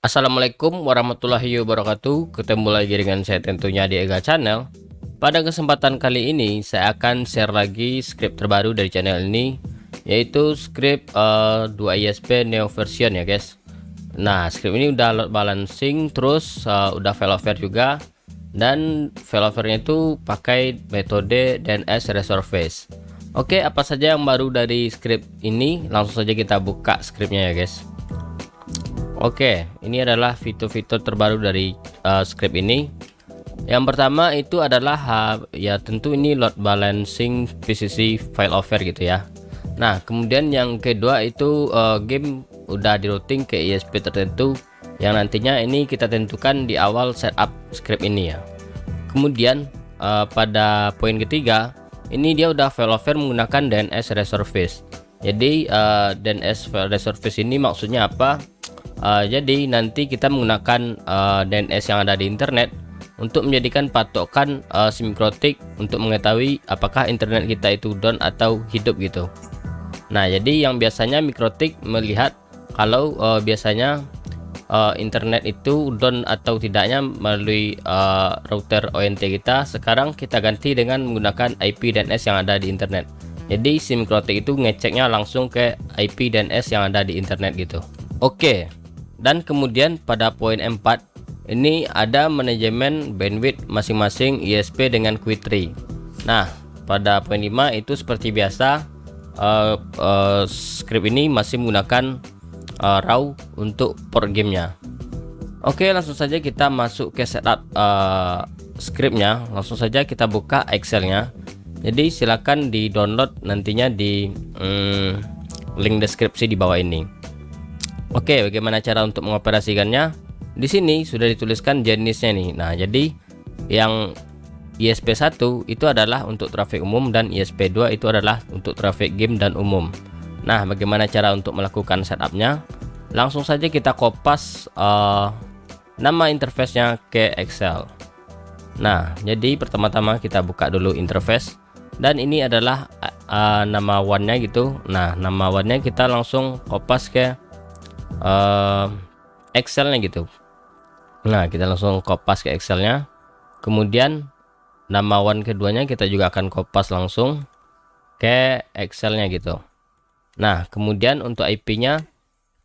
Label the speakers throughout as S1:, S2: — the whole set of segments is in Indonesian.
S1: Assalamualaikum warahmatullahi wabarakatuh. Ketemu lagi dengan saya tentunya di Ega Channel. Pada kesempatan kali ini saya akan share lagi script terbaru dari channel ini, yaitu script 2ISP Neo version ya guys. Nah, script ini udah load balancing, terus udah failover juga, dan failovernya itu pakai metode DNS resurface. Oke, apa saja yang baru dari script ini? Langsung saja kita buka scriptnya ya guys. Oke, ini adalah fitur-fitur terbaru dari script ini. Yang pertama itu adalah ya tentu ini load balancing PCC failover gitu ya. Nah, kemudian yang kedua itu game udah di routing ke ISP tertentu yang nantinya ini kita tentukan di awal setup script ini ya. Kemudian pada poin ketiga ini dia udah failover menggunakan DNS resurface. Jadi DNS resurface ini maksudnya apa? Jadi nanti kita menggunakan DNS yang ada di internet untuk menjadikan patokan SIM-Mikrotik untuk mengetahui apakah internet kita itu down atau hidup gitu. Nah, jadi yang biasanya Mikrotik melihat kalau biasanya internet itu down atau tidaknya melalui router ONT kita, sekarang kita ganti dengan menggunakan IP DNS yang ada di internet. Jadi SIM-Mikrotik itu ngeceknya langsung ke IP DNS yang ada di internet gitu. Oke. Dan kemudian pada poin 4 ini ada manajemen bandwidth masing-masing ISP dengan Query. Nah, pada poin 5 itu seperti biasa script ini masih menggunakan RAW untuk port gamenya. Oke, langsung saja kita masuk ke setup scriptnya. Langsung saja kita buka Excelnya. Jadi silakan di download nantinya di link deskripsi di bawah ini. Oke, bagaimana cara untuk mengoperasikannya? Di sini sudah dituliskan jenisnya nih. Nah, jadi yang ISP1 itu adalah untuk traffic umum dan ISP2 itu adalah untuk traffic game dan umum. Nah, bagaimana cara untuk melakukan setupnya? Langsung saja kita kopas nama interface-nya ke Excel. Nah, jadi pertama-tama kita buka dulu interface, dan ini adalah nama one-nya gitu. Nah, nama one-nya kita langsung kopas ke Excelnya gitu. Nah, kita langsung kopas ke Excelnya. Kemudian nama one keduanya kita juga akan kopas langsung ke Excelnya gitu. Nah, kemudian untuk IP-nya,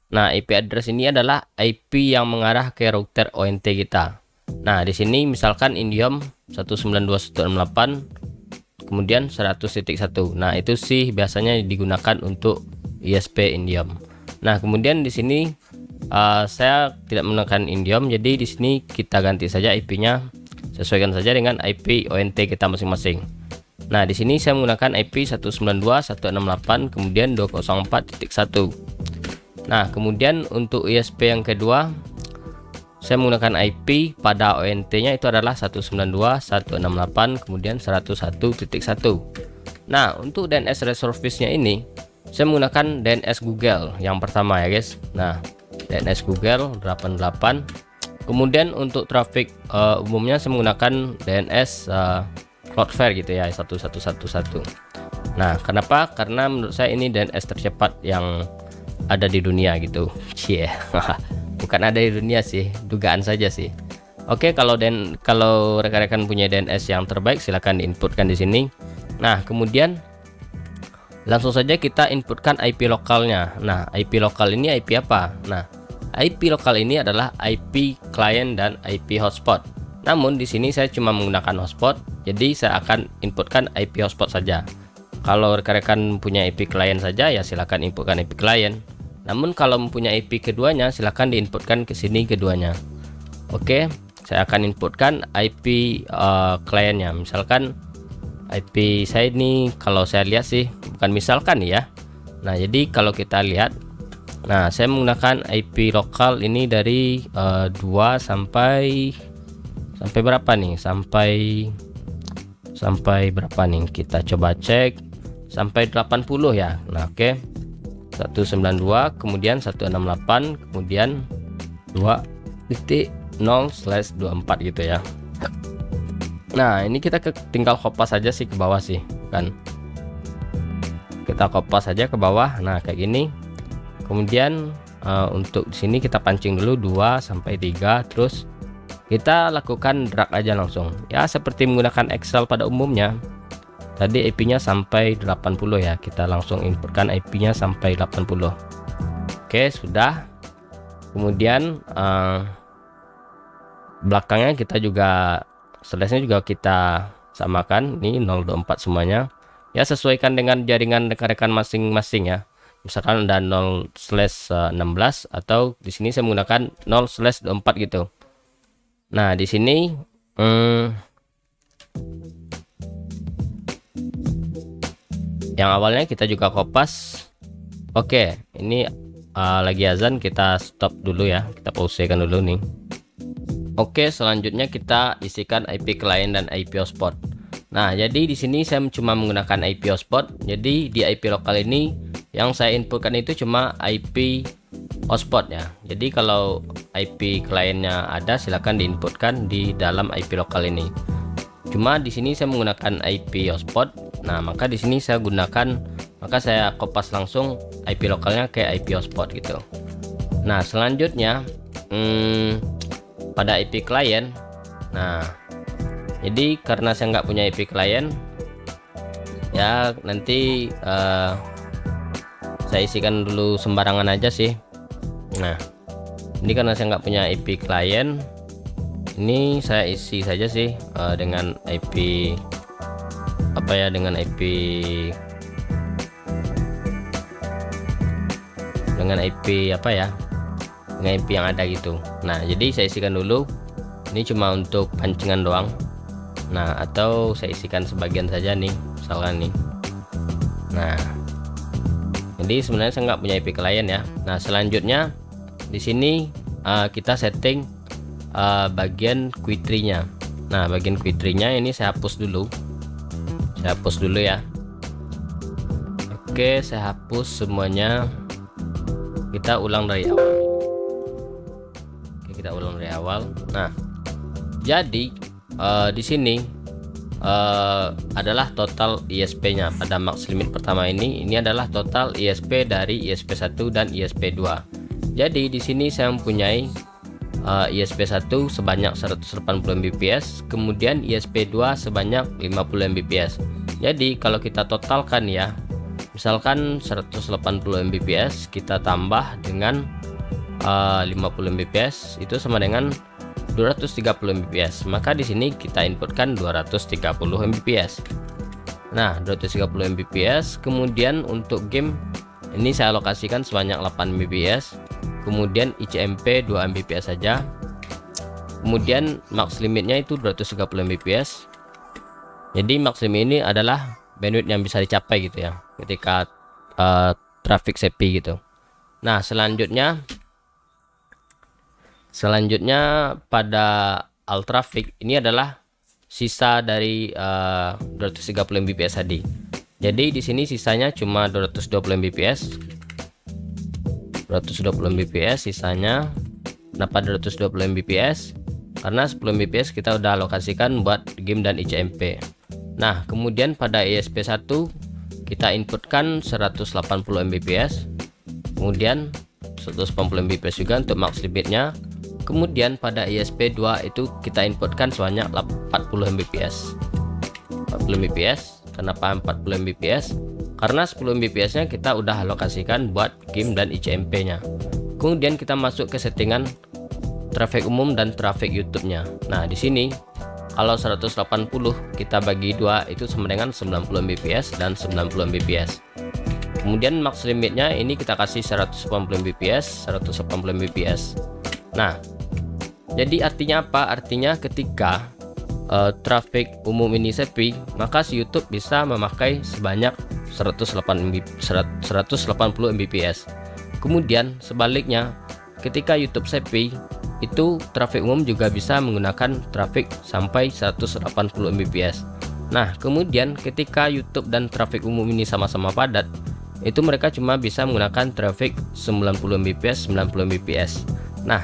S1: nah IP address ini adalah IP yang mengarah ke router ONT kita. Nah, di sini misalkan Indium 192.168 kemudian 100.1. Nah, itu sih biasanya digunakan untuk ISP Indium. Nah, kemudian di sini saya tidak menggunakan Indium, jadi di sini kita ganti saja IP-nya, sesuaikan saja dengan IP ONT kita masing-masing. Nah, di sini saya menggunakan IP 192.168 kemudian 204.1. Nah, kemudian untuk ISP yang kedua saya menggunakan IP pada ONT-nya itu adalah 192.168 kemudian 101.1. Nah, untuk DNS resurface-nya ini saya menggunakan DNS Google yang pertama ya guys. Nah, DNS Google 88. Kemudian untuk traffic umumnya saya menggunakan DNS Cloudflare gitu ya, 1111. Nah, kenapa? Karena menurut saya ini DNS tercepat yang ada di dunia gitu. Cie. Bukan ada di dunia sih, dugaan saja sih. Oke, kalau rekan-rekan punya DNS yang terbaik silahkan diinputkan di sini. Nah, kemudian langsung saja kita inputkan IP lokalnya. Nah, IP lokal ini IP apa? Nah, IP lokal ini adalah IP client dan IP hotspot. Namun di sini saya cuma menggunakan hotspot, jadi saya akan inputkan IP hotspot saja. Kalau rekan-rekan punya IP client saja ya silakan inputkan IP client. Namun kalau mempunyai IP keduanya silahkan diinputkan ke sini keduanya. Oke, saya akan inputkan IP kliennya. Misalkan IP saya ini kalau saya lihat sih bukan misalkan ya. Nah, jadi kalau kita lihat, nah saya menggunakan IP lokal ini dari 2 sampai berapa nih? Sampai berapa nih? Kita coba cek sampai 80 ya. Nah, oke. 192 kemudian 168 kemudian 2.0/24 gitu ya. Nah, ini kita tinggal kopas saja sih ke bawah sih kan. Kita kopas saja ke bawah. Nah, kayak gini. Kemudian untuk di sini kita pancing dulu 2 sampai 3, terus kita lakukan drag aja langsung ya, seperti menggunakan Excel pada umumnya. Tadi IP-nya sampai 80 ya, kita langsung inputkan IP-nya sampai 80. Oke, sudah. Kemudian belakangnya kita juga slash-nya juga kita samakan, ini 024 semuanya ya, sesuaikan dengan jaringan rekan-rekan masing-masing ya. Misalkan ada 0/16 atau di sini saya menggunakan 0/24 gitu. Nah, di sini yang awalnya kita juga kopas. Oke, ini lagi azan, kita stop dulu ya, kita pausekan dulu nih. Oke, selanjutnya kita isikan IP client dan IP hotspot. Nah, jadi di sini saya cuma menggunakan IP hotspot. Jadi di IP lokal ini yang saya inputkan itu cuma IP hotspot ya. Jadi kalau IP kliennya ada, silahkan diinputkan di dalam IP lokal ini. Cuma di sini saya menggunakan IP hotspot. Nah, maka di sini saya kopas langsung IP lokalnya ke IP hotspot gitu. Nah, selanjutnya pada IP client. Nah, jadi karena saya nggak punya IP client ya, nanti saya isikan dulu sembarangan aja sih. Nah, ini karena saya nggak punya IP client, ini saya isi saja sih dengan IP apa ya, dengan IP apa ya, dengan IP yang ada gitu. Nah, jadi saya isikan dulu, ini cuma untuk pancingan doang. Nah, atau saya isikan sebagian saja nih, misalkan nih. Nah, jadi sebenarnya saya nggak punya IP client ya. Nah, selanjutnya di sini kita setting bagian query-nya. Nah, bagian query-nya ini saya hapus dulu. Saya hapus dulu ya. Oke, saya hapus semuanya. Kita ulang dari awal. Oke, kita ulang dari awal. Nah, jadi di sini adalah total ISP-nya pada max limit pertama ini adalah total ISP dari ISP1 dan ISP2. Jadi di sini saya mempunyai ISP1 sebanyak 180 Mbps, kemudian ISP2 sebanyak 50 Mbps. Jadi kalau kita totalkan ya, misalkan 180 Mbps kita tambah dengan 50 Mbps itu sama dengan 230 Mbps. Maka di sini kita inputkan 230 Mbps. Nah, 230 Mbps. Kemudian untuk game ini saya alokasikan sebanyak 8 Mbps. Kemudian ICMP 2 Mbps saja. Kemudian max limitnya itu 230 Mbps. Jadi max limit ini adalah bandwidth yang bisa dicapai gitu ya, ketika traffic sepi gitu. Nah, selanjutnya pada alt traffic ini adalah sisa dari 230 Mbps tadi. Jadi di sini sisanya cuma 220 Mbps. 220 Mbps sisanya. Kenapa 220 Mbps? Karena 10 Mbps kita udah alokasikan buat game dan ICMP. Nah, kemudian pada ISP1 kita inputkan 180 Mbps. Kemudian 180 Mbps juga untuk max limitnya. Kemudian pada ISP2 itu kita inputkan sebanyak 40 Mbps. 40 Mbps. Kenapa 40 Mbps? Karena 10 Mbps nya kita udah alokasikan buat game dan ICMP nya. Kemudian kita masuk ke settingan traffic umum dan traffic YouTube nya. Nah, di sini kalau 180 kita bagi 2 itu sama dengan 90 Mbps dan 90 Mbps. Kemudian max limitnya ini kita kasih 180 Mbps, 180 Mbps. Nah, jadi artinya apa? Artinya ketika traffic umum ini sepi, maka si YouTube bisa memakai sebanyak 180 Mbps. Kemudian sebaliknya, ketika YouTube sepi, itu traffic umum juga bisa menggunakan traffic sampai 180 Mbps. Nah, kemudian ketika YouTube dan traffic umum ini sama-sama padat, itu mereka cuma bisa menggunakan traffic 90 Mbps, 90 Mbps. Nah,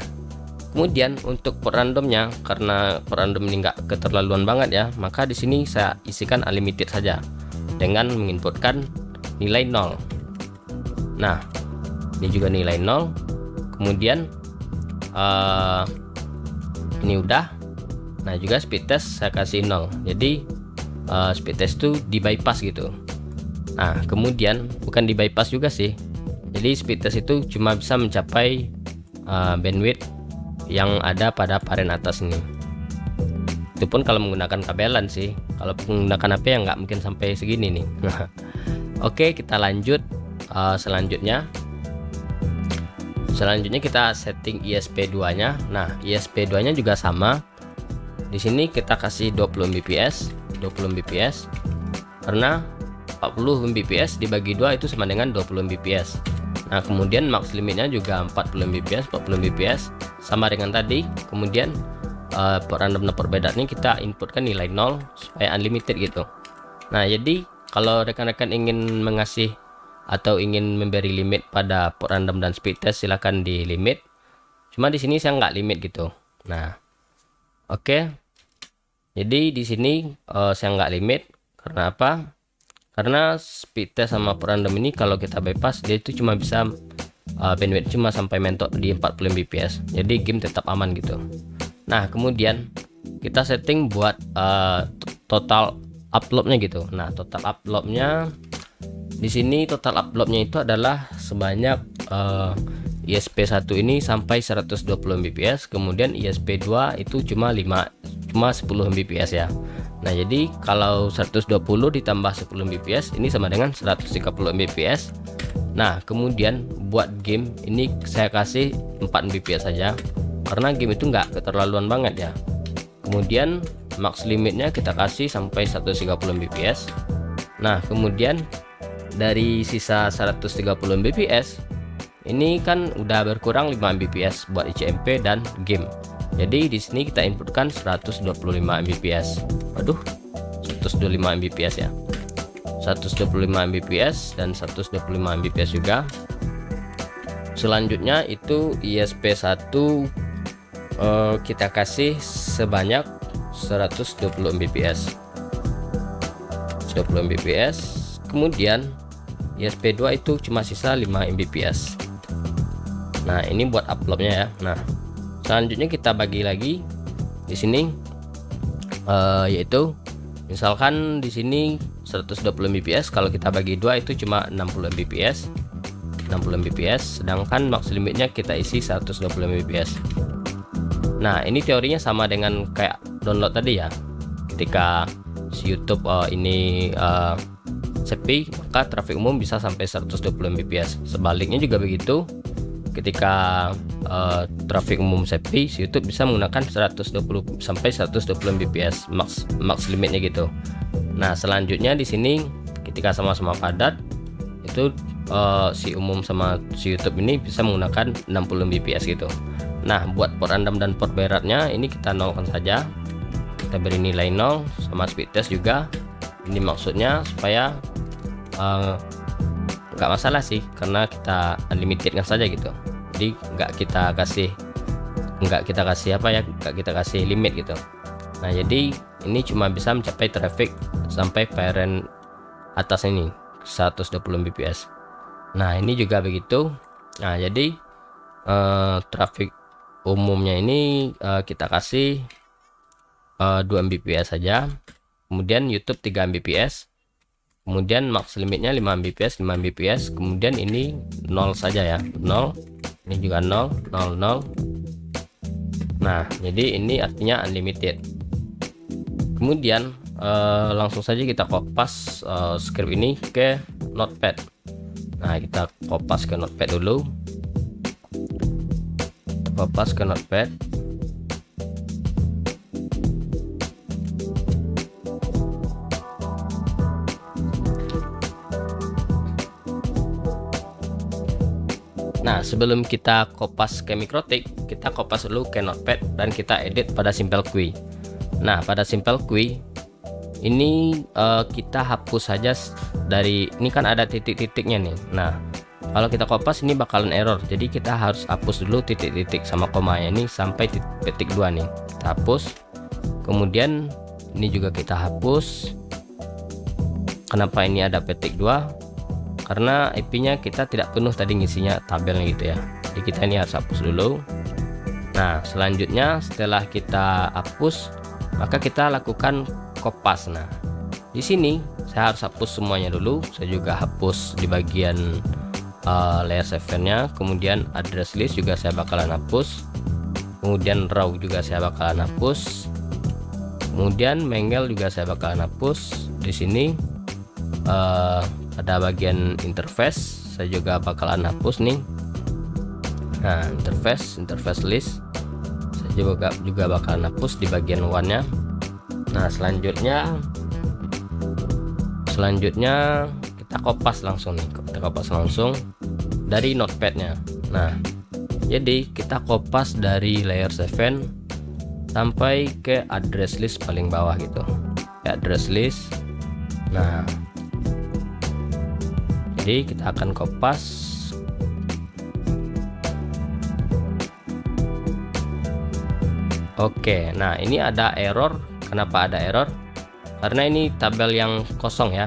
S1: kemudian untuk port randomnya, karena port random ini nggak keterlaluan banget ya, maka di sini saya isikan unlimited saja dengan menginputkan nilai 0. Nah, ini juga nilai 0. kemudian ini udah. Nah juga speed test saya kasih 0, jadi speed test itu di bypass gitu. Nah kemudian bukan di bypass juga sih, jadi speed test itu cuma bisa mencapai bandwidth yang ada pada parent atas ini. Itu pun kalau menggunakan kabelan sih, kalau menggunakan HP ya nggak mungkin sampai segini nih. Oke, kita lanjut. Selanjutnya kita setting ISP2 nya. Nah ISP2 nya juga sama. Di sini kita kasih 20 Mbps karena 40 Mbps dibagi 2 itu sama dengan 20 Mbps. Nah kemudian max limitnya juga 40 Mbps sama dengan tadi. Kemudian port random dan port beda ini kita inputkan nilai 0 supaya unlimited gitu. Nah jadi kalau rekan-rekan ingin mengasih atau ingin memberi limit pada port random dan speed test, silahkan di limit. Cuma di sini saya nggak limit gitu. Nah oke, jadi di sini saya nggak limit. Karena apa? Karena speed test sama port random ini kalau kita bypass dia itu cuma bisa bandwidth cuma sampai mentok di 40 Mbps. Jadi game tetap aman gitu. Nah kemudian kita setting buat total uploadnya gitu. Nah total uploadnya di sini total uploadnya itu adalah sebanyak ISP1 ini sampai 120 Mbps, kemudian ISP2 itu cuma 10 Mbps ya. Nah jadi kalau 120 ditambah 10 Mbps ini sama dengan 130 Mbps. Nah kemudian buat game ini saya kasih 4 Mbps saja karena game itu nggak keterlaluan banget ya. Kemudian max limitnya kita kasih sampai 130 Mbps. Nah kemudian dari sisa 130 Mbps ini kan udah berkurang 5 Mbps buat ICMP dan game. Jadi di sini kita inputkan 125 Mbps. Waduh, 125 Mbps ya. 125 Mbps dan 125 Mbps juga. Selanjutnya itu ISP1 kita kasih sebanyak 120 Mbps. 120 Mbps. Kemudian ISP2 itu cuma sisa 5 Mbps. Nah ini buat uploadnya ya. Nah selanjutnya kita bagi lagi di sini yaitu misalkan di sini 120 Mbps, kalau kita bagi 2 itu cuma 60 Mbps. Sedangkan max limitnya kita isi 120 Mbps. Nah ini teorinya sama dengan kayak download tadi ya. Ketika si YouTube ini sepi, maka traffic umum bisa sampai 120 Mbps. Sebaliknya juga begitu. Ketika traffic umum sepi, si YouTube bisa menggunakan 120 sampai 120 Mbps max limitnya gitu. Nah selanjutnya di sini ketika sama-sama padat itu si umum sama si YouTube ini bisa menggunakan 60 Mbps gitu. Nah buat port random dan port beratnya ini kita nolkan saja. Kita beri nilai 0 sama speed test juga. Ini maksudnya supaya nggak masalah sih, karena kita unlimited kan saja gitu. Jadi nggak kita kasih limit gitu. Nah jadi ini cuma bisa mencapai traffic sampai parent atas ini 120 Mbps. Nah ini juga begitu. Nah jadi traffic umumnya ini kita kasih 2 Mbps saja. Kemudian YouTube 3 Mbps. Kemudian max limitnya 5 Mbps. Kemudian ini 0 saja ya, 0. Ini juga 0, 0, 0. Nah jadi ini artinya unlimited. Kemudian langsung saja kita kopas script ini ke notepad. Nah kita kopas ke notepad dulu. Kopas ke notepad. Nah sebelum kita kopas ke Mikrotik, kita kopas dulu ke notepad dan kita edit pada Simple Queue. Nah pada Simple Queue ini kita hapus saja dari ini kan ada titik-titiknya nih. Nah kalau kita kopas ini bakalan error, jadi kita harus hapus dulu titik-titik sama komanya ini sampai titik 2 nih. Kita hapus. Kemudian ini juga kita hapus. Kenapa ini ada petik 2? Karena IP-nya kita tidak penuh tadi ngisinya tabelnya gitu ya. Jadi kita ini harus hapus dulu. Nah, selanjutnya setelah kita hapus, maka kita lakukan kopas. Nah, di sini saya harus hapus semuanya dulu. Saya juga hapus di bagian layer 7-nya, kemudian address list juga saya bakalan hapus, kemudian row juga saya bakalan hapus, kemudian Menggel juga saya bakalan hapus. Di sini pada bagian interface saya juga bakalan hapus nih. Nah, interface list saya juga bakalan hapus di bagian one-nya. Nah, selanjutnya kita kopas langsung nih, kita kopas langsung dari notepadnya. Nah, jadi kita kopas dari layer 7 sampai ke address list paling bawah gitu, address list. Nah, jadi kita akan kopas. Oke, nah ini ada error. Kenapa ada error? Karena ini tabel yang kosong ya.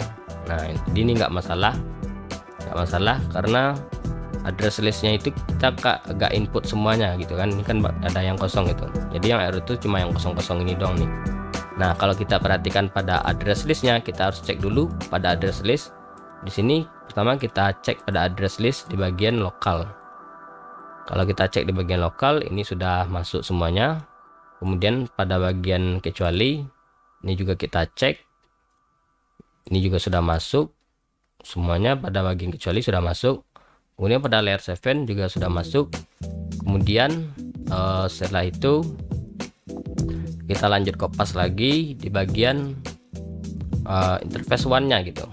S1: Nah, ini nggak masalah, karena address listnya itu kita agak input semuanya gitu kan. Ini kan ada yang kosong gitu, jadi yang error itu cuma yang kosong-kosong ini doang nih. Nah, kalau kita perhatikan pada address listnya, kita harus cek dulu pada address list. Di sini pertama kita cek pada address list di bagian lokal. Kalau kita cek di bagian lokal, ini sudah masuk semuanya. Kemudian pada bagian kecuali, ini juga kita cek, ini juga sudah masuk semuanya. Pada bagian kecuali sudah masuk. Kemudian pada layer 7 juga sudah masuk. Kemudian setelah itu kita lanjut kopas lagi di bagian interface one-nya gitu,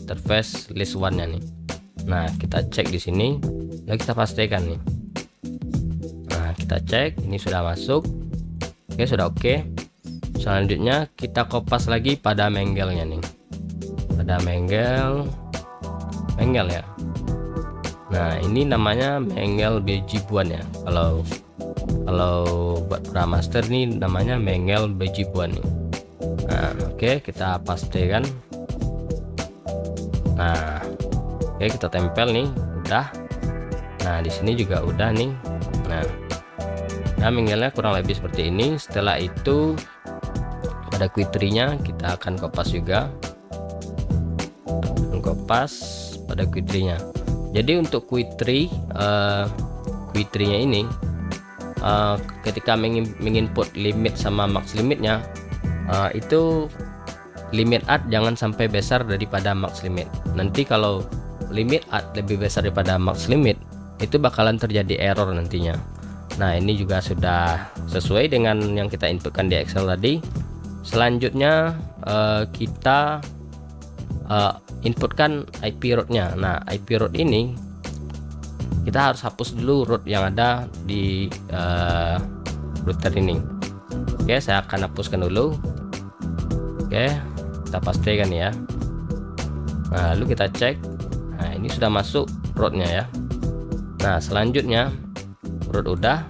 S1: interface list one-nya nih. Nah, kita cek di sini, lalu kita pastikan nih. Nah, kita cek ini sudah masuk. Oke, sudah oke. Selanjutnya kita kopas lagi pada Menggelnya nih, pada Menggel ya. Nah, ini namanya Menggel Bejibuan ya. Kalau buat Master nih namanya Menggel Bejibuan nih. Nah, oke, kita pastikan. Nah, oke, kita tempel nih, udah. Nah, di sini juga udah nih. Nah, Menggelnya kurang lebih seperti ini. Setelah itu pada query-nya kita akan kopas juga, pada query-nya. Jadi untuk query-nya ini ketika menginput limit sama max limitnya, itu limit add jangan sampai besar daripada max limit. Nanti kalau limit add lebih besar daripada max limit, itu bakalan terjadi error nantinya. Nah, ini juga sudah sesuai dengan yang kita inputkan di Excel tadi. Selanjutnya kita inputkan IP root-nya. Nah, IP root ini kita harus hapus dulu root yang ada di router ini. Oke, saya akan hapuskan dulu. Oke, kita pastikan ya. Nah, lalu kita cek. Nah, ini sudah masuk root-nya ya. Nah, selanjutnya root udah,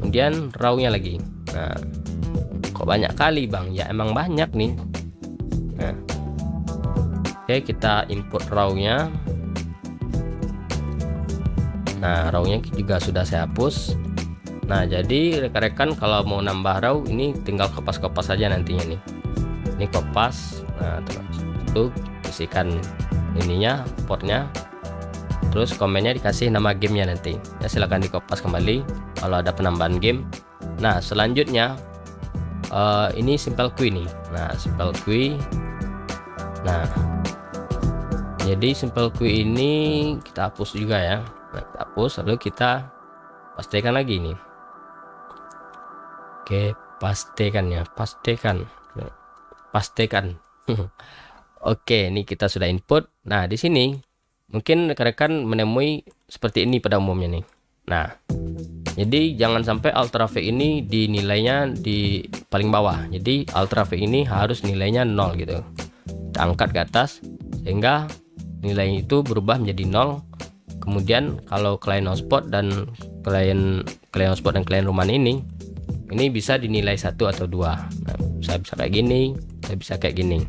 S1: kemudian row-nya lagi. Nah, kok banyak kali bang? Ya emang banyak nih. Nah, oke, kita input row-nya. Nah, row-nya juga sudah saya hapus. Nah, jadi rekan-rekan kalau mau nambah row ini tinggal kopas-kopas saja nantinya nih. Ini kopas. Nah, terus itu isikan ininya, portnya. Terus komennya dikasih nama gamenya nanti ya, silahkan dikopas kembali kalau ada penambahan game. Nah, selanjutnya ini simple queue nih. Nah, simple queue. Nah, jadi simple queue ini kita hapus juga ya. Nah, kita hapus, lalu kita pastikan lagi nih. Oke, pastikan ya, pastikan. Oke, ini kita sudah input. Nah, di sini mungkin rekan-rekan menemui seperti ini pada umumnya nih. Nah, jadi jangan sampai alt traffic ini dinilainya di paling bawah. Jadi alt traffic ini harus nilainya 0 gitu. Kita angkat ke atas sehingga nilai itu berubah menjadi 0. Kemudian kalau klien hotspot dan klien hotspot dan klien rumahan ini bisa dinilai 1 atau 2. Nah, saya bisa kayak gini, saya bisa kayak gini.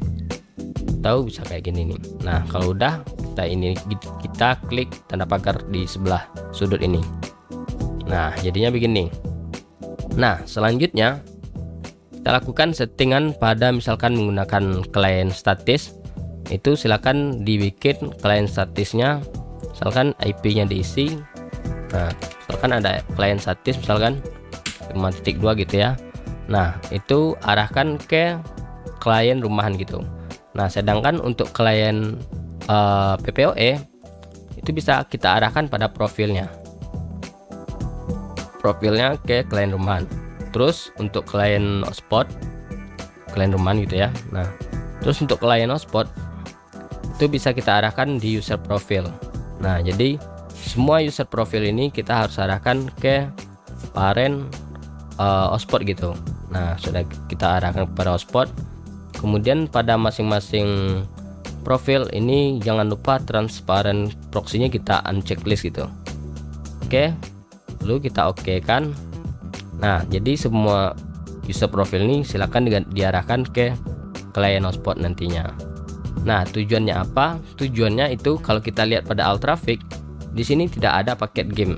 S1: Tahu bisa kayak gini nih. Nah, kalau udah kita klik tanda pagar di sebelah sudut ini. Nah, jadinya begini. Nah, selanjutnya kita lakukan settingan pada misalkan menggunakan klien statis. Itu silakan dibikin klien statisnya, misalkan IP-nya diisi. Nah, misalkan ada klien statis misalkan 5.2 gitu ya. Nah, itu arahkan ke klien rumahan gitu. Nah, sedangkan untuk klien PPOE itu bisa kita arahkan pada profilnya ke klien rumahan. Terus untuk klien hotspot, klien rumahan gitu ya. Nah, terus untuk klien hotspot itu bisa kita arahkan di user profil. Nah, jadi semua user profil ini kita harus arahkan ke parent hotspot gitu. Nah, sudah kita arahkan kepada hotspot. Kemudian pada masing-masing profil ini jangan lupa transparent proxy-nya kita unchecklist gitu. Oke, lalu kita oke kan. Nah, jadi semua user profil ini silakan diarahkan ke klien hotspot nantinya. Nah, tujuannya apa? Tujuannya itu kalau kita lihat pada alt traffic, di sini tidak ada paket game.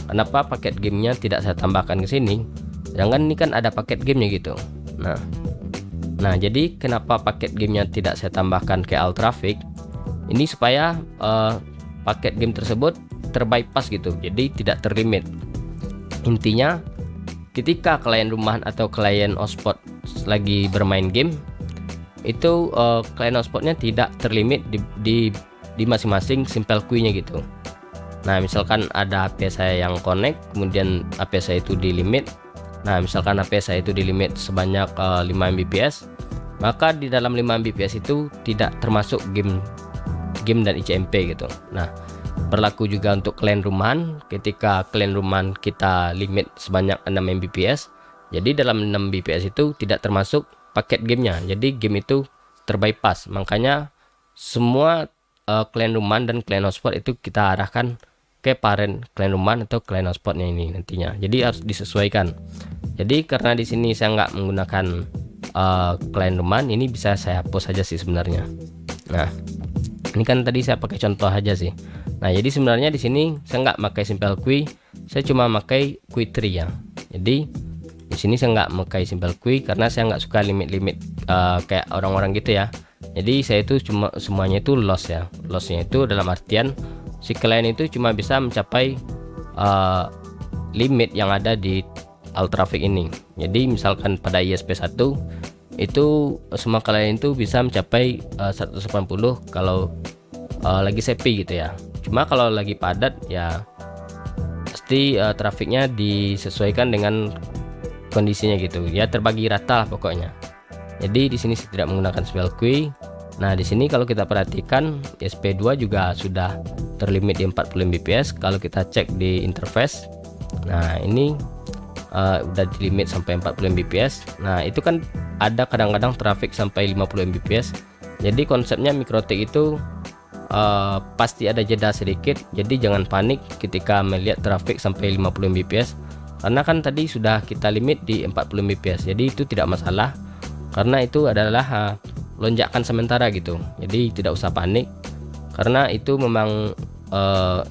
S1: Kenapa paket gamenya tidak saya tambahkan ke sini? Sedangkan ini kan ada paket gamenya gitu. Nah, jadi kenapa paket gamenya tidak saya tambahkan ke alt traffic? Ini supaya paket game tersebut terbypass gitu, jadi tidak terlimit. Intinya, ketika klien rumahan atau klien hotspot lagi bermain game, itu klien hotspotnya tidak terlimit di masing-masing simple queue-nya gitu. Nah, misalkan ada HP saya yang connect, kemudian HP saya itu di limit. Nah, misalkan HP saya itu di limit sebanyak 5 Mbps, maka di dalam 5 Mbps itu tidak termasuk game dan ICMP gitu. Nah, berlaku juga untuk klien rumahan. Ketika klien rumahan kita limit sebanyak 6 Mbps, jadi dalam 6 Mbps itu tidak termasuk paket gamenya, jadi game itu terbypass. Makanya semua klien rumahan dan klien hotspot itu kita arahkan ke parent klien rumahan atau klien hotspotnya ini nantinya. Jadi harus disesuaikan. Jadi karena di sini saya nggak menggunakan klien rumahan, ini bisa saya hapus saja sih sebenarnya. Nah, ini kan tadi saya pakai contoh aja sih. Nah, jadi sebenarnya di sini saya nggak pakai simple queue, saya cuma pakai queue tree ya. Jadi di sini saya nggak pakai simple queue karena saya nggak suka limit kayak orang-orang gitu ya. Jadi saya itu cuma semuanya itu loss ya. Lossnya itu dalam artian si klien itu cuma bisa mencapai limit yang ada di alt traffic ini. Jadi misalkan pada ISP1 itu semua klien itu bisa mencapai 180 kalau lagi sepi gitu ya. Cuma kalau lagi padat ya pasti trafiknya disesuaikan dengan kondisinya gitu ya, terbagi rata lah pokoknya. Jadi di sini saya tidak menggunakan simple queue. Nah, di sini kalau kita perhatikan ISP2 juga sudah terlimit di 40 Mbps. Kalau kita cek di interface, nah ini udah di limit sampai 40 Mbps. Nah, itu kan ada kadang-kadang traffic sampai 50 Mbps. Jadi konsepnya MikroTik itu pasti ada jeda sedikit, jadi jangan panik ketika melihat traffic sampai 50 Mbps, karena kan tadi sudah kita limit di 40 Mbps, jadi itu tidak masalah karena itu adalah lonjakan sementara gitu. Jadi tidak usah panik karena itu memang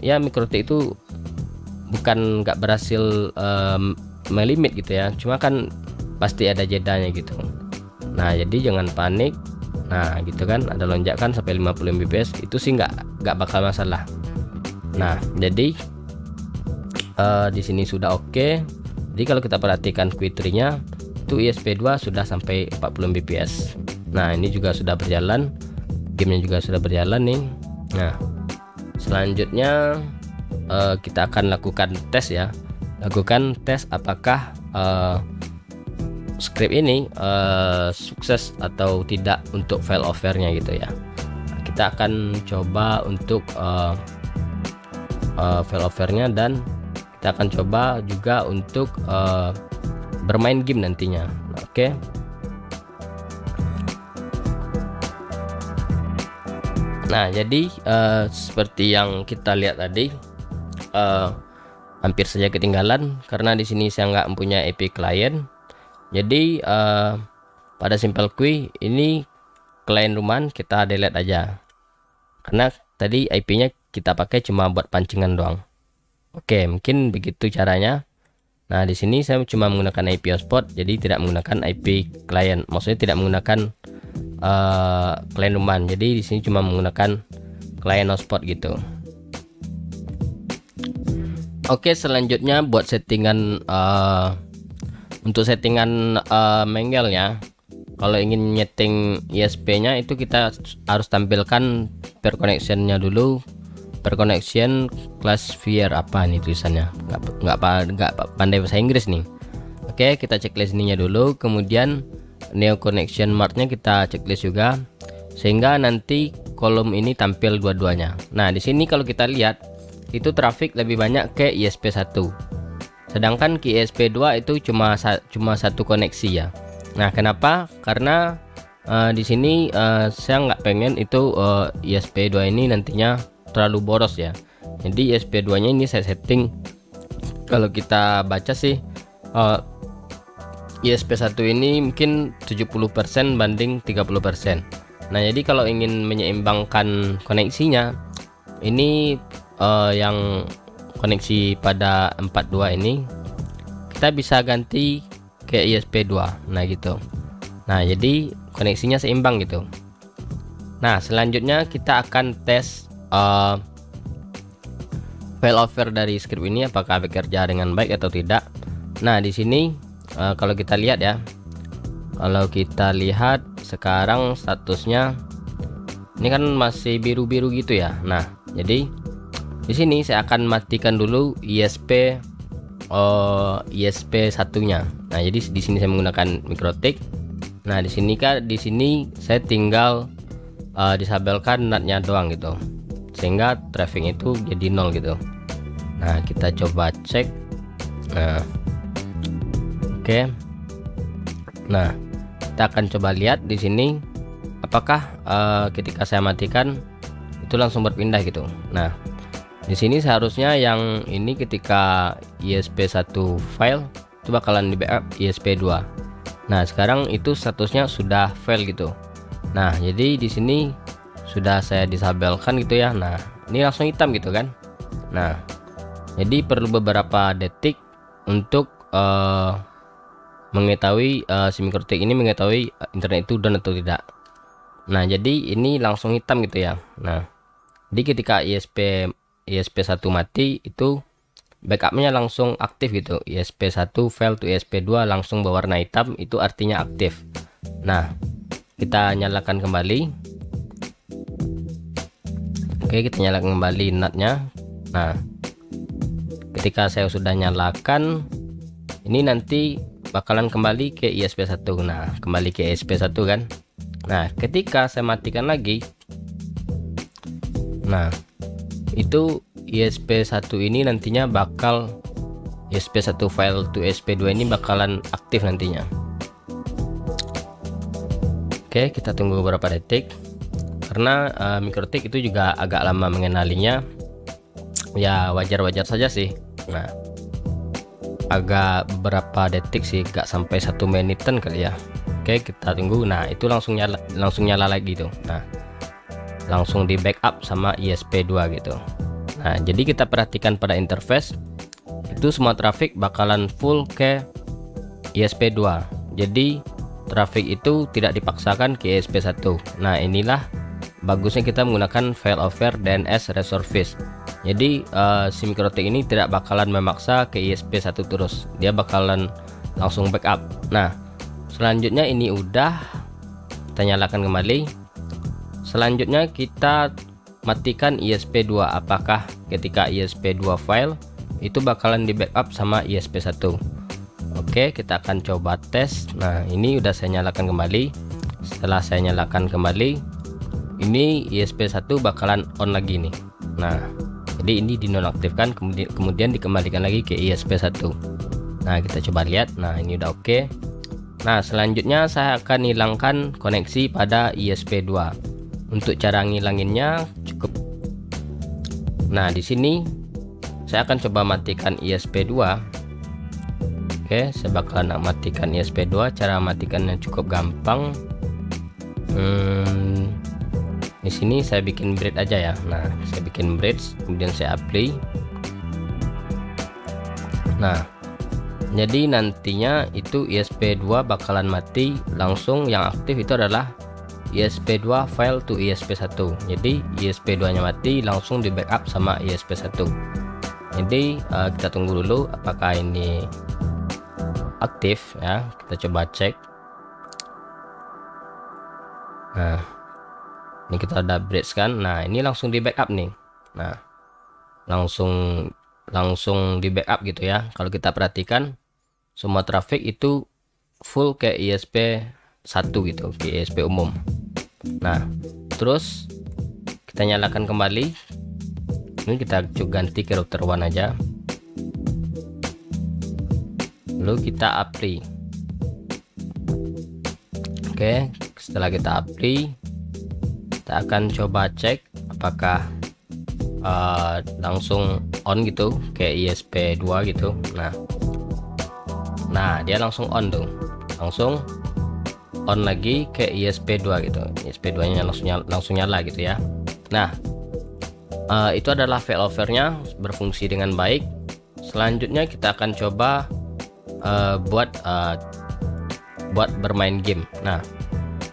S1: ya MikroTik itu bukan nggak berhasil melimit gitu ya, cuma kan pasti ada jedanya gitu. Nah, jadi jangan panik. Nah, gitu kan, ada lonjakan sampai 50 Mbps, itu sih nggak bakal masalah. Nah, jadi di sini sudah oke. Jadi kalau kita perhatikan queue tree-nya itu ISP2 sudah sampai 40 Mbps. Nah, ini juga sudah berjalan, gamenya juga sudah berjalan nih. Nah, selanjutnya kita akan lakukan tes ya. Lakukan tes apakah script ini sukses atau tidak untuk failovernya gitu ya. Kita akan coba untuk failovernya, dan kita akan coba juga untuk bermain game nantinya. Oke. Nah, jadi seperti yang kita lihat tadi, hampir saja ketinggalan karena di sini saya nggak mempunyai IP client. Jadi pada simple queue ini klien rumahan kita delete aja karena tadi IP-nya kita pakai cuma buat pancingan doang. Oke, mungkin begitu caranya. Nah, di sini saya cuma menggunakan IP hotspot, jadi tidak menggunakan IP client. Maksudnya tidak menggunakan klien rumah. Jadi di sini cuma menggunakan client hotspot gitu. Oke, selanjutnya buat settingan untuk settingan Mengelnya. Kalau ingin nyeting ISP-nya itu kita harus tampilkan per connection-nya dulu. Per connection classifier apa nih tulisannya? Nggak pandai bahasa Inggris nih. Oke, kita checklist ininya dulu. Kemudian Neo connection mark-nya kita checklist juga, sehingga nanti kolom ini tampil dua-duanya. Nah, di sini kalau kita lihat itu traffic lebih banyak ke ISP1, sedangkan ke ISP2 itu cuma satu koneksi ya. Nah, kenapa? Karena di sini saya nggak pengen itu ISP2 ini nantinya terlalu boros ya. Jadi ISP2 nya ini saya setting, kalau kita baca sih ISP1 ini mungkin 70% banding 30%. Nah, jadi kalau ingin menyeimbangkan koneksinya, ini yang koneksi pada 42 ini kita bisa ganti ke ISP2. Nah, gitu. Nah, jadi koneksinya seimbang gitu. Nah, selanjutnya kita akan tes failover dari script ini apakah bekerja dengan baik atau tidak. Nah, di sini kalau kita lihat ya, kalau kita lihat sekarang statusnya ini kan masih biru-biru gitu ya. Nah, jadi di sini saya akan matikan dulu ISP satunya. Nah, jadi di sini saya menggunakan MikroTik. Nah, di sini saya tinggal disabelkan NAT-nya doang gitu, sehingga traffic itu jadi 0 gitu. Nah, kita coba cek. Nah, oke. Nah, kita akan coba lihat di sini apakah ketika saya matikan itu langsung berpindah gitu. Nah, di sini seharusnya yang ini ketika ISP1 file itu bakalan di backup ISP2. Nah, sekarang itu statusnya sudah fail gitu. Nah, jadi di sini sudah saya disabelkan gitu ya. Nah, ini langsung hitam gitu kan. Nah, jadi perlu beberapa detik untuk mengetahui si MikroTik ini mengetahui internet itu down atau tidak. Nah, jadi ini langsung hitam gitu ya. Nah, jadi ketika ISP1 mati itu backupnya langsung aktif gitu. ISP1 fail to ISP2 langsung berwarna hitam, itu artinya aktif. Nah, kita nyalakan kembali. Oke, kita nyalakan kembali NAT-nya. Nah, ketika saya sudah nyalakan, ini nanti bakalan kembali ke ISP1. Nah, kembali ke ISP1 kan. Nah, ketika saya matikan lagi, nah itu ISP1 ini nantinya bakal ISP1 file to ISP2 ini bakalan aktif nantinya. Oke, kita tunggu beberapa detik karena MikroTik itu juga agak lama mengenalinya. Ya, wajar-wajar saja sih. Nah, agak berapa detik sih, gak sampai 1 menitan kali ya. Oke, kita tunggu. Nah, itu langsung nyala lagi tuh. Nah, langsung di backup sama ISP2 gitu. Nah, jadi kita perhatikan pada interface itu semua traffic bakalan full ke ISP2. Jadi traffic itu tidak dipaksakan ke ISP1. Nah, inilah bagusnya kita menggunakan failover DNS reservice. Jadi si MikroTik ini tidak bakalan memaksa ke ISP1 terus, dia bakalan langsung backup. Nah, selanjutnya ini udah kita nyalakan kembali. Selanjutnya kita matikan ISP2. Apakah ketika ISP2 file itu bakalan di backup sama ISP1? Oke, kita akan coba tes. Nah, ini udah saya nyalakan kembali. Setelah saya nyalakan kembali, ini ISP1 bakalan on lagi nih. Nah, jadi ini dinonaktifkan, kemudian dikembalikan lagi ke ISP1. Nah, kita coba lihat. Nah, ini udah oke. Nah, selanjutnya saya akan hilangkan koneksi pada ISP2. Untuk cara ngilanginnya cukup. Nah, di sini saya akan coba matikan ISP2. Oke, saya bakalan matikan ISP2. Cara matikannya cukup gampang. Di sini saya bikin bridge aja ya. Nah, saya bikin bridge, kemudian saya apply. Nah, jadi nantinya itu ESP2 bakalan mati langsung. Yang aktif itu adalah ESP2 file to ESP1. Jadi ESP2 nya mati langsung di backup sama ESP1. Jadi kita tunggu dulu apakah ini aktif ya. Kita coba cek. Nah, ini kita udah bridge kan. Nah, ini langsung di backup nih. Nah, langsung di backup gitu ya. Kalau kita perhatikan semua traffic itu full ke ESP1 gitu, ke ESP umum. Nah, terus kita nyalakan kembali. Ini kita coba ganti ke router 1 aja. Lalu kita apply. Oke, setelah kita apply, kita akan coba cek apakah langsung on gitu ke ESP2 gitu. Nah dia langsung on tuh, langsung on lagi ke ESP2 gitu. ESP2 nya langsung nyala gitu ya. Nah, itu adalah failovernya berfungsi dengan baik. Selanjutnya kita akan coba buat bermain game. Nah,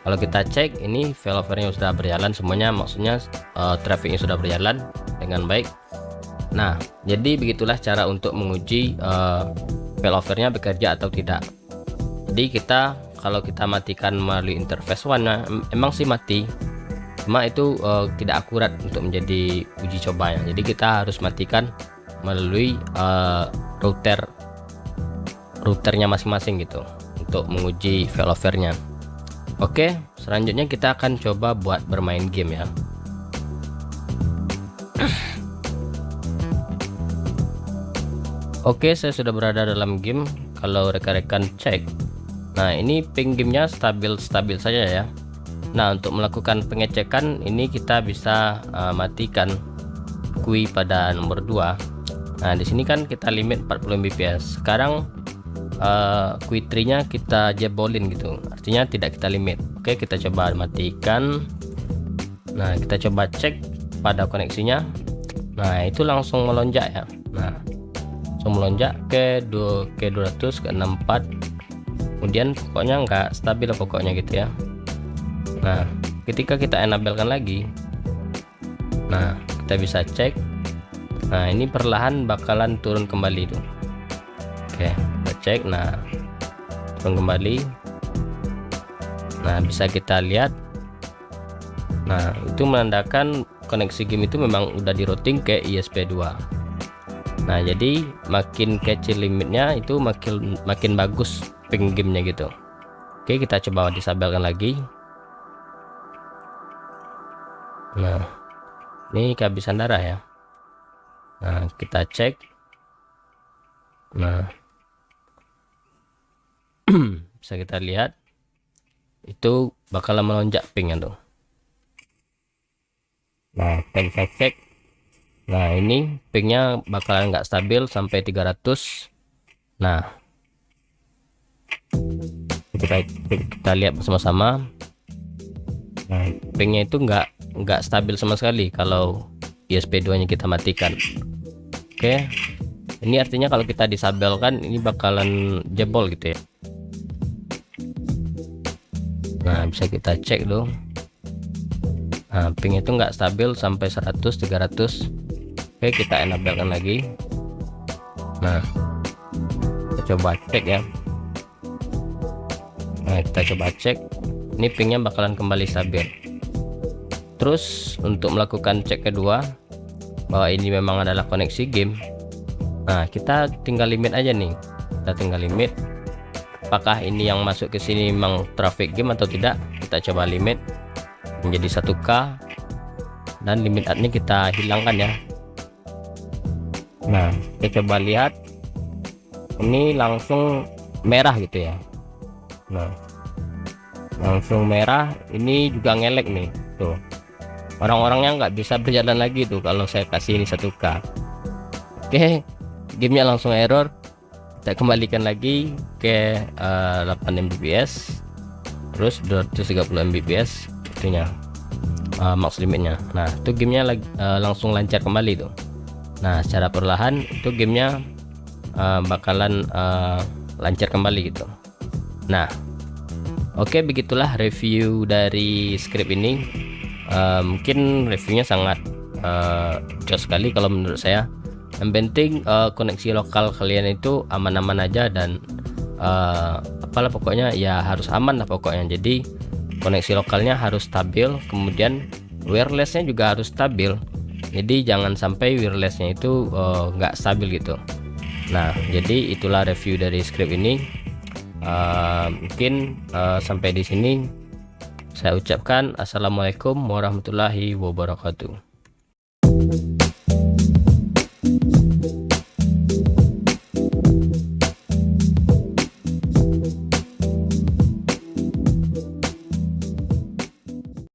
S1: kalau kita cek ini failovernya sudah berjalan semuanya, maksudnya trafficnya sudah berjalan dengan baik. Nah, jadi begitulah cara untuk menguji failovernya bekerja atau tidak. Jadi kalau kita matikan melalui interface one, emang sih mati, cuma itu tidak akurat untuk menjadi uji cobanya. Jadi kita harus matikan melalui routernya masing-masing gitu untuk menguji failovernya. Oke, selanjutnya kita akan coba buat bermain game ya. Oke, saya sudah berada dalam game. Kalau rekan-rekan cek, nah ini ping gamenya stabil saja ya. Nah, untuk melakukan pengecekan ini kita bisa matikan kui pada nomor 2. Nah, di sini kan kita limit 40 Mbps. Sekarang kui tree-nya kita jebolin gitu, artinya tidak kita limit. Oke, kita coba matikan. Nah, kita coba cek pada koneksinya. Nah, itu langsung melonjak ya. Nah, langsung melonjak ke 200 ke 64. Kemudian pokoknya nggak stabil pokoknya gitu ya. Nah, ketika kita enablekan lagi, nah kita bisa cek. Nah, ini perlahan bakalan turun kembali tuh. Oke, kita cek. Nah, turun kembali. Nah, bisa kita lihat. Nah, itu menandakan koneksi game itu memang udah di routing ke ESP2. Nah, jadi makin kecil limitnya itu makin bagus ping gamenya gitu. Oke, kita coba disabelkan lagi. Nah, ini kehabisan darah ya. Nah, kita cek. Nah, bisa kita lihat itu bakalan melonjak pingnya tuh. Nah, kita bisa cek. Nah, ini pingnya bakalan nggak stabil sampai 300. Nah, kita lihat bersama-sama. Nah, pingnya itu nggak stabil sama sekali kalau ESP2 nya kita matikan. Oke, ini artinya kalau kita disabelkan ini bakalan jebol gitu ya. Nah, bisa kita cek dulu. Nah, ping itu nggak stabil sampai 100 300. Oke, kita enablekan lagi. Nah, kita coba cek ya. Nah, kita coba cek. Ini pingnya bakalan kembali stabil. Terus untuk melakukan cek kedua bahwa ini memang adalah koneksi game. Nah, kita tinggal limit aja nih. Kita tinggal limit. Apakah ini yang masuk ke sini memang traffic game atau tidak? Kita coba limit menjadi 1K dan limit adnya kita hilangkan ya. Nah, kita coba lihat. Ini langsung merah gitu ya. Nah, langsung merah. Ini juga ngelek nih tuh. Orang-orangnya nggak bisa berjalan lagi tuh kalau saya kasih ini 1K. Oke, gamenya langsung error. Kita kembalikan lagi ke 8 Mbps, terus 230 Mbps itunya max limitnya. Nah, itu gamenya langsung lancar kembali tuh. Nah, secara perlahan itu gamenya bakalan lancar kembali gitu. Nah, oke, begitulah review dari script ini. Mungkin reviewnya sangat jos sekali kalau menurut saya. Yang penting koneksi lokal kalian itu aman-aman aja, dan apalah pokoknya ya harus aman lah pokoknya. Jadi koneksi lokalnya harus stabil, kemudian wirelessnya juga harus stabil. Jadi jangan sampai wirelessnya itu nggak stabil gitu. Nah, jadi itulah review dari script ini. Mungkin sampai di sini saya ucapkan assalamualaikum warahmatullahi wabarakatuh.